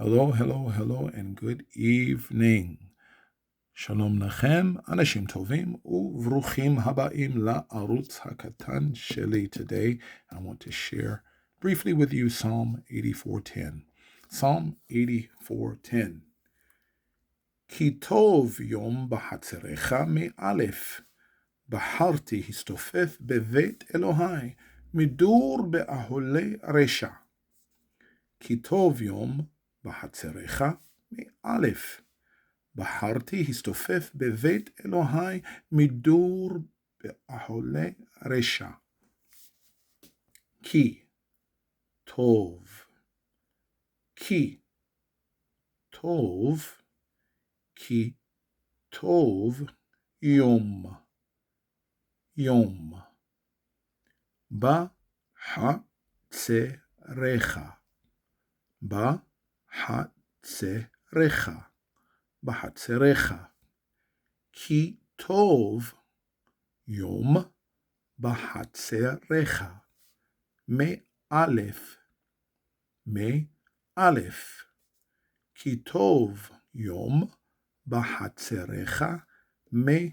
Hello, hello, hello, and good evening. Shalom lachem, anashim tovim, uvruchim habaim la'arutz hakatan sheli. Today, I want to share briefly with you Psalm 84:10. Psalm 84:10. Ki tov yom b'hatzerecha me'alef, baharti histofef bevet Elohai, midur be'ahole resha. Ki tov yom בַחצרֶךָ מא' בחרתי הסתופף בבית אלוהי מדור באהלי רשע. כי טוב, כי טוב, כי טוב יום, יום, בחצרֶךָ, בחצרֶךָ, כי טוב יום בחצרֶךָ, מא', כי טוב יום בחצרֶךָ, מא',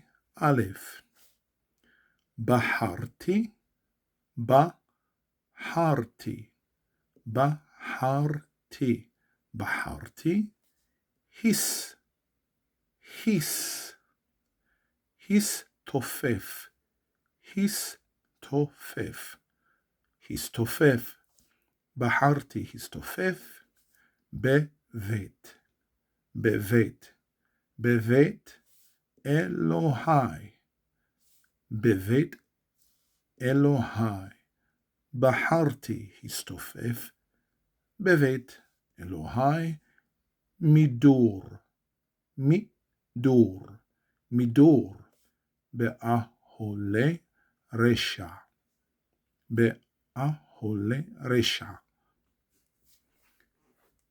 בחרתי, בחרתי, הסתופף, בחרתי הסתופף, בבית אלוהי, בחרתי הסתופף, בבית אלוהי, מדור, באהלי רשע,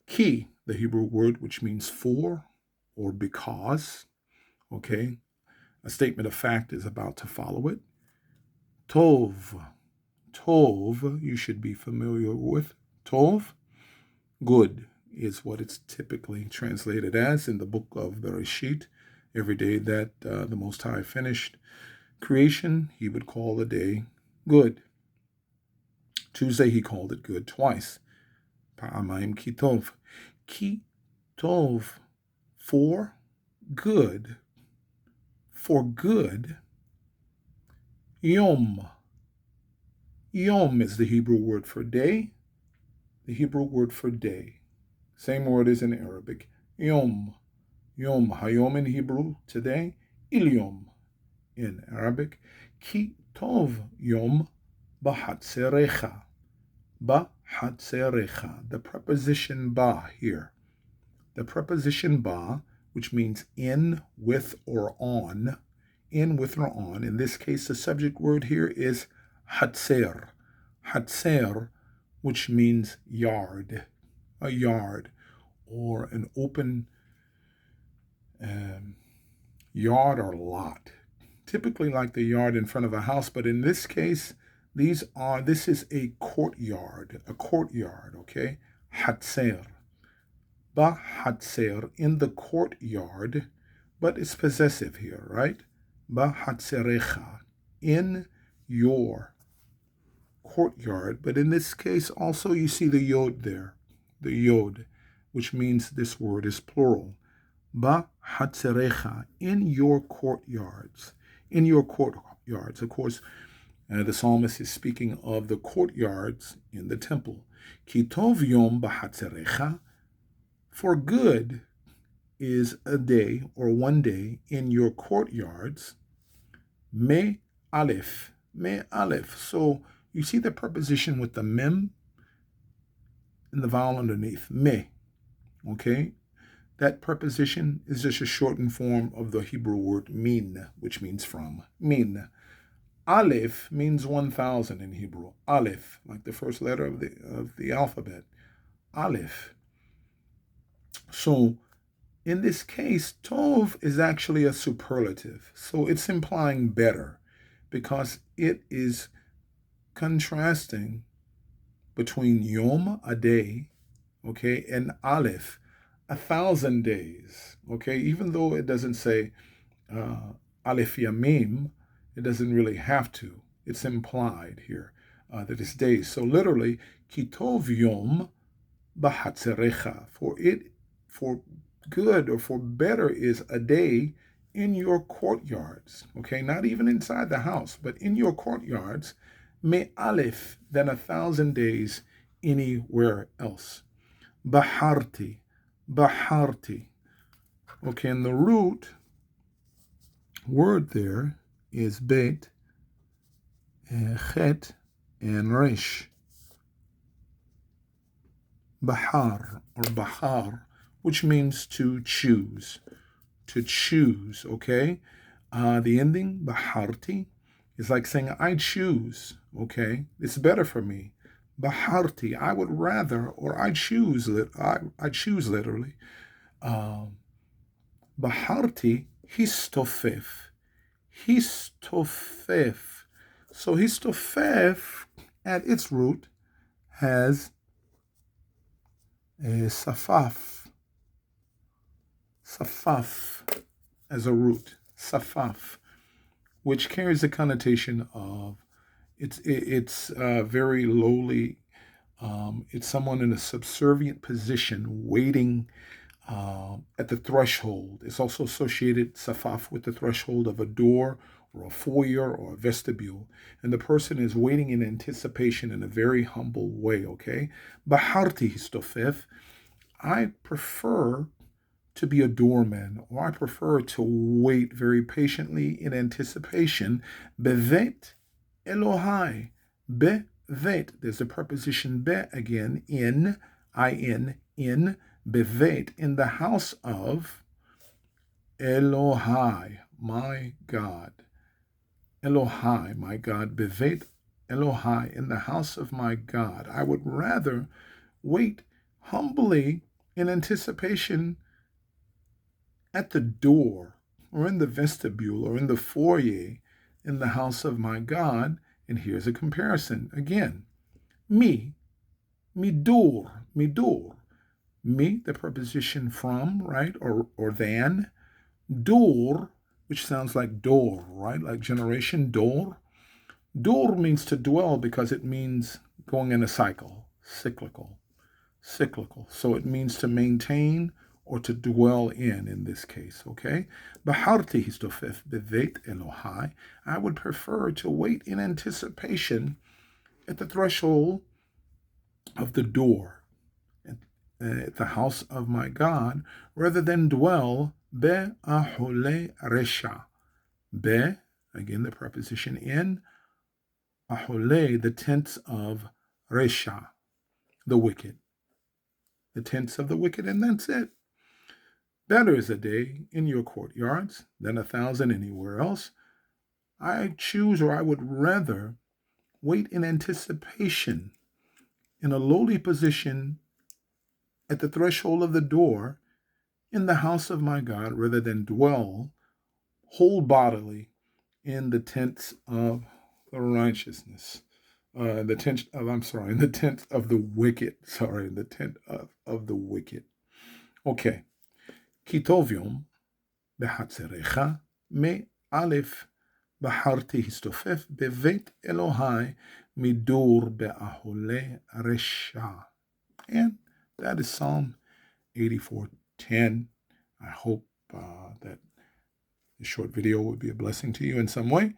Ki, the Hebrew word which means for or because, okay? A statement of fact is about to follow it. Tov, you should be familiar with. Tov, good, is what it's typically translated as in the book of Bereshit. Every day that the Most High finished creation, he would call the day good. Tuesday, he called it good twice. Pa'amayim ki tov. Ki tov, for good. For good. Yom. Yom is the Hebrew word for day. The Hebrew word for day. Same word as in Arabic. Yom. Yom. Hayom in Hebrew today. Ilyom in Arabic. Ki tov yom b'hatzerecha. B'hatzerecha. The preposition ba here. The preposition ba, which means in, with, or on. In, with, or on. In this case, the subject word here is hatzer. Hatzer, which means yard. A yard, or an open yard or lot. Typically like the yard in front of a house, but in this case, this is a courtyard, okay? Hatzer. B'hatzer, in the courtyard, but it's possessive here, right? B'hatzerecha, in your courtyard, but in this case also you see the yod there, the yod, which means this word is plural. B'hatzerecha, in your courtyards. In your courtyards. Of course, the psalmist is speaking of the courtyards in the temple. Ki tov yom b'hatzerecha, for good is a day or one day in your courtyards. Me aleph. So you see the preposition with the mem and the vowel underneath. Me. Okay? That preposition is just a shortened form of the Hebrew word min, which means from. Min. Aleph means 1,000 in Hebrew. Aleph, like the first letter of the alphabet. Aleph. So in this case, tov is actually a superlative. So it's implying better because it is contrasting between yom, a day, okay, and aleph. 1,000 days. Okay, even though it doesn't say Aleph Yamim, it doesn't really have to. It's implied here that it's days. So literally, Kitov Yom Bahatzerecha, for good or for better is a day in your courtyards. Okay, not even inside the house, but in your courtyards, me Aleph than 1,000 days anywhere else. Baharti, Baharti. Okay, and the root word there is bet, chet, and resh. Bahar or bahar, which means to choose. To choose, okay? The ending, baharti, is like saying, I choose, okay? It's better for me. Baharti, I would rather, or I choose, I choose literally. Baharti, histofef. Histofef. So histofef, at its root, has a safaf. Safaf as a root. Safaf, which carries the connotation of it's very lowly. It's someone in a subservient position, waiting at the threshold. It's also associated, safaf, with the threshold of a door or a foyer or a vestibule. And the person is waiting in anticipation in a very humble way, okay? Baharti histofef. I prefer to be a doorman, or I prefer to wait very patiently in anticipation. Bevet Elohai. Bevet. There's a preposition be again, in, in, bevet, in the house of Elohai, my God. Elohai, my God. Bevet Elohai, in the house of my God. I would rather wait humbly in anticipation at the door or in the vestibule or in the foyer in the house of my God. And here's a comparison again. Me, door, me, the preposition from, right, or than. Door, which sounds like door, right, like generation, door. Door means to dwell because it means going in a cycle, cyclical. So it means to maintain or to dwell in this case, okay? Baharti histofef bevet Elohai. I would prefer to wait in anticipation at the threshold of the door, at the house of my God, rather than dwell be'ahole resha. Be, again the preposition in, ahole, the tents of resha, the wicked. The tents of the wicked, and that's it. Better is a day in your courtyards than 1,000 anywhere else. I choose, or I would rather wait in anticipation in a lowly position at the threshold of the door in the house of my God rather than dwell whole bodily in the tents of the righteousness. In the tent of the wicked. In the tent of the wicked. Okay. Kitovium בחצריך, מאלף בחרתי הסתופף בבית אלוהי מדור באהולי רשע. And that is Psalm 84:10. I hope that this short video would be a blessing to you in some way,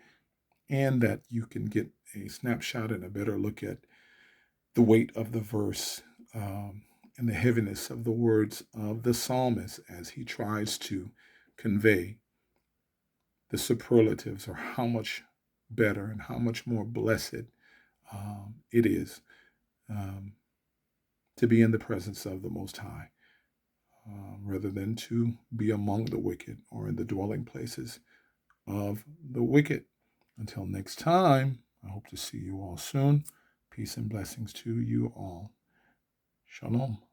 and that you can get a snapshot and a better look at the weight of the verse and the heaviness of the words of the psalmist as he tries to convey the superlatives, or how much better and how much more blessed it is to be in the presence of the Most High, rather than to be among the wicked or in the dwelling places of the wicked. Until next time, I hope to see you all soon. Peace and blessings to you all. Shalom.